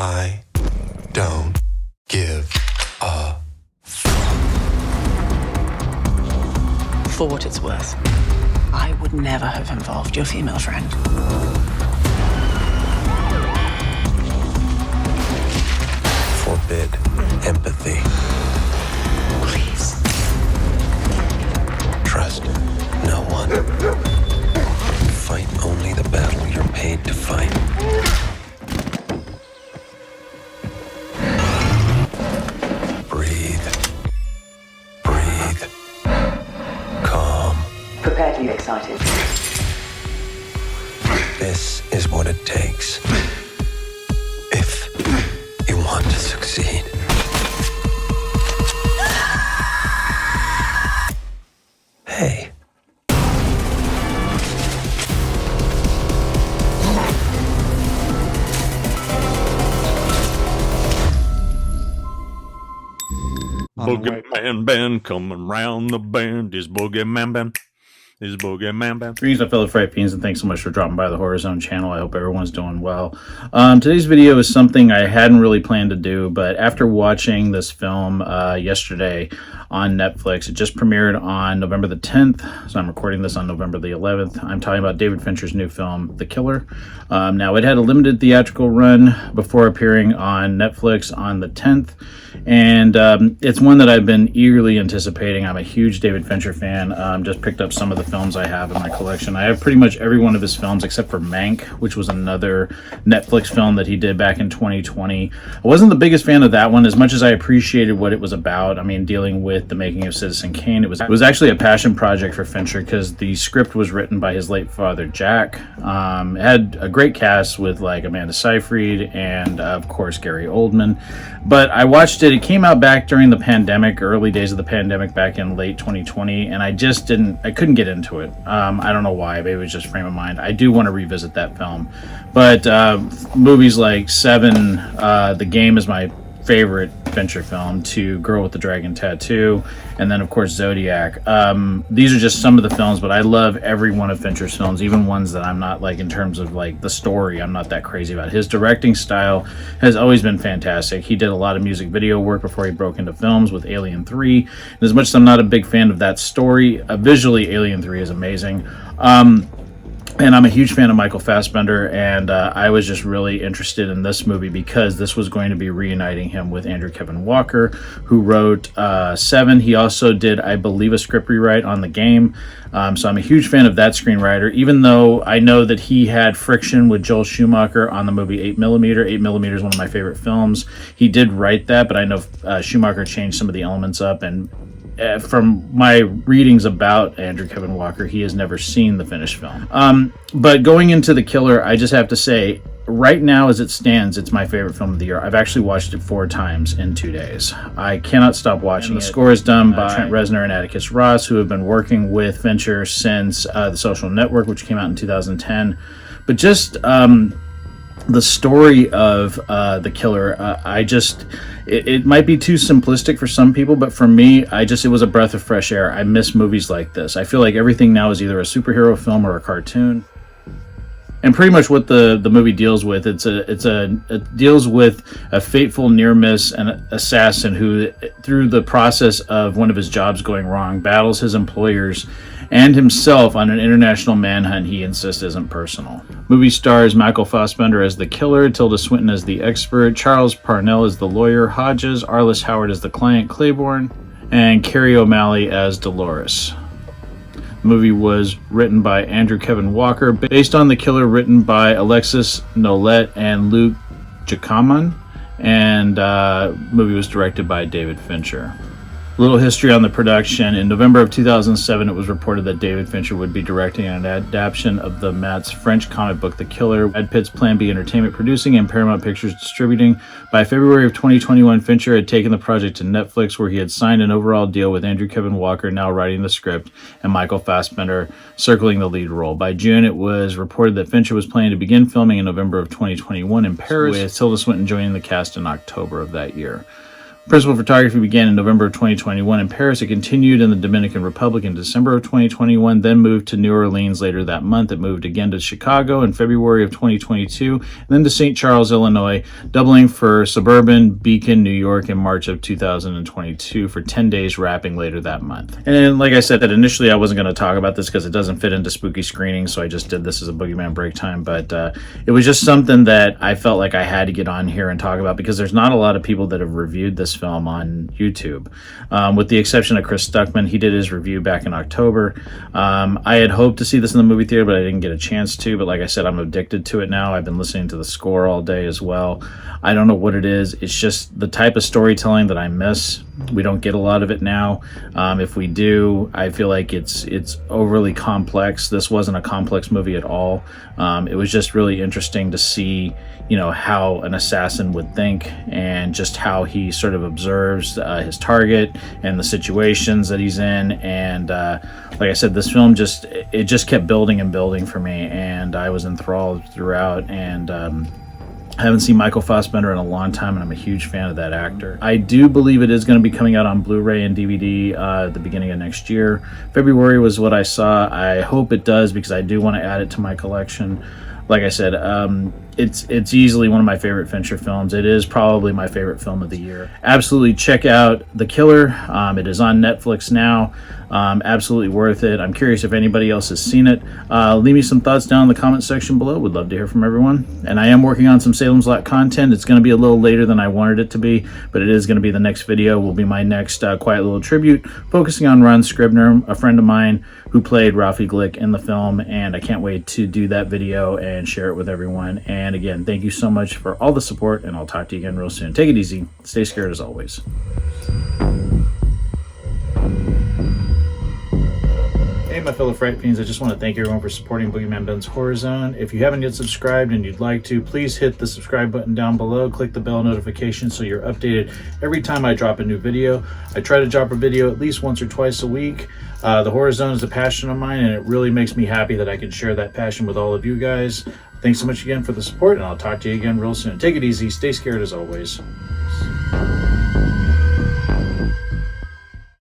I don't give a For what it's worth, I would never have involved your female friend. forbid empathy. Please. Trust no one. Fight only the battle you're paid to fight. Breathe. Breathe. Calm. Prepare to be excited. This is what it takes if you want to succeed. Hey. BoogeyMan band coming round the bend. Is BoogeyMan band? Is BoogeyMan band? Greetings, my fellow Fright Fiends, and thanks so much for dropping by the Horror Zone channel. I hope everyone's doing well. Today's video is something I hadn't really planned to do, but after watching this film yesterday on Netflix, it just premiered on November the 10th, so I'm recording this on November the 11th. I'm talking about David Fincher's new film, The Killer. Now, it had a limited theatrical run before appearing on Netflix on the 10th, and it's one that I've been eagerly anticipating. I'm a huge David Fincher fan. Just picked up some of the films I have in my collection. I have pretty much every one of his films except for Mank, which was another Netflix film that he did back in 2020. I wasn't the biggest fan of that one, as much as I appreciated what it was about. I mean, dealing with the making of Citizen Kane, it was actually a passion project for Fincher because the script was written by his late father, Jack. It had a great cast with like Amanda Seyfried and of course Gary Oldman. But I watched it. It came out back during the pandemic, early days of the pandemic back in late 2020, and I couldn't get into it. I don't know why, maybe it was just frame of mind. I do want to revisit that film. But movies like Seven, The Game is my favorite Fincher film, to Girl with the Dragon Tattoo, and then of course Zodiac. These are just some of the films, but I love every one of Fincher's films, even ones that I'm not like, in terms of like the story, I'm not that crazy about. His directing style has always been fantastic. He did a lot of music video work before he broke into films with Alien 3, and as much as I'm not a big fan of that story, visually Alien 3 is amazing. And I'm a huge fan of Michael Fassbender, and I was just really interested in this movie because this was going to be reuniting him with Andrew Kevin Walker, who wrote Seven. He also did, I believe, a script rewrite on The Game. So I'm a huge fan of that screenwriter, even though I know that he had friction with Joel Schumacher on the movie 8mm. 8mm is one of my favorite films. He did write that, but I know Schumacher changed some of the elements up, and from my readings about Andrew Kevin Walker, he has never seen the finished film. But going into The Killer, I just have to say, right now as it stands, it's my favorite film of the year. I've actually watched it 4 times in 2 days. I cannot stop watching. The score is done by Trent Reznor and Atticus Ross, who have been working with Fincher since The Social Network, which came out in 2010. But just the story of The Killer, it might be too simplistic for some people, but for me, it was a breath of fresh air. I miss movies like this. I feel like everything now is either a superhero film or a cartoon. And pretty much what the movie deals with, it deals with a fateful near-miss and assassin who, through the process of one of his jobs going wrong, battles his employers and himself on an international manhunt he insists isn't personal. Movie stars Michael Fassbender as the killer, Tilda Swinton as the expert, Charles Parnell as the lawyer, Hodges, Arliss Howard as the client, Claiborne, and Carrie O'Malley as Dolores. The movie was written by Andrew Kevin Walker, based on The Killer, written by Alexis Nolet and Luc Jacquemin, and movie was directed by David Fincher. Little history on the production. In November of 2007, it was reported that David Fincher would be directing an adaptation of the Matt's French comic book, The Killer. Brad Pitt's Plan B Entertainment producing and Paramount Pictures distributing. By February of 2021, Fincher had taken the project to Netflix, where he had signed an overall deal with Andrew Kevin Walker, now writing the script, and Michael Fassbender circling the lead role. By June, it was reported that Fincher was planning to begin filming in November of 2021 in Paris, with Tilda Swinton joining the cast in October of that year. Principal photography began in November of 2021 in Paris. It continued in the Dominican Republic in December of 2021, then moved to New Orleans later that month. It moved again to Chicago in February of 2022, and then to St. Charles, Illinois, doubling for suburban Beacon, New York in March of 2022 for 10 days, wrapping later that month. And like I said, that initially I wasn't going to talk about this because it doesn't fit into spooky screenings, so I just did this as a Boogeyman break time, but it was just something that I felt like I had to get on here and talk about because there's not a lot of people that have reviewed this film on YouTube, with the exception of Chris Stuckman. He did his review back in October. I had hoped to see this in the movie theater, but I didn't get a chance to. But like I said, I'm addicted to it now. I've been listening to the score all day as well. I don't know what it is. It's just the type of storytelling that I miss. We don't get a lot of it now. If we do, I feel like it's overly complex. This wasn't a complex movie at all. It was just really interesting to see, you know, how an assassin would think and just how he sort of observes his target and the situations that he's in. And like I said, this film just kept building and building for me, and I was enthralled throughout. And I haven't seen Michael Fassbender in a long time, and I'm a huge fan of that actor. I do believe it is going to be coming out on Blu-ray and DVD at the beginning of next year. February was what I saw. I hope it does because I do want to add it to my collection. Like I said, it's easily one of my favorite Fincher films. It is probably my favorite film of the year. Absolutely check out The Killer. It is on Netflix now. Absolutely worth it. I'm curious if anybody else has seen it. Leave me some thoughts down in the comment section below. Would love to hear from everyone. And I am working on some Salem's Lot content. It's going to be a little later than I wanted it to be, but it is going to be the next video. Will be my next quiet little tribute, focusing on Ron Scribner, a friend of mine who played Ralphie Glick in the film, and I can't wait to do that video and share it with everyone. And again, thank you so much for all the support, and I'll talk to you again real soon. Take it easy. Stay scared as always. Hey, my fellow Fright Fiends, I just want to thank everyone for supporting Boogeyman Ben's Horror Zone. If you haven't yet subscribed and you'd like to, please hit the subscribe button down below. Click the bell notification so you're updated every time I drop a new video. I try to drop a video at least once or twice a week. The Horror Zone is a passion of mine, and it really makes me happy that I can share that passion with all of you guys. Thanks so much again for the support, and I'll talk to you again real soon. Take it easy. Stay scared as always.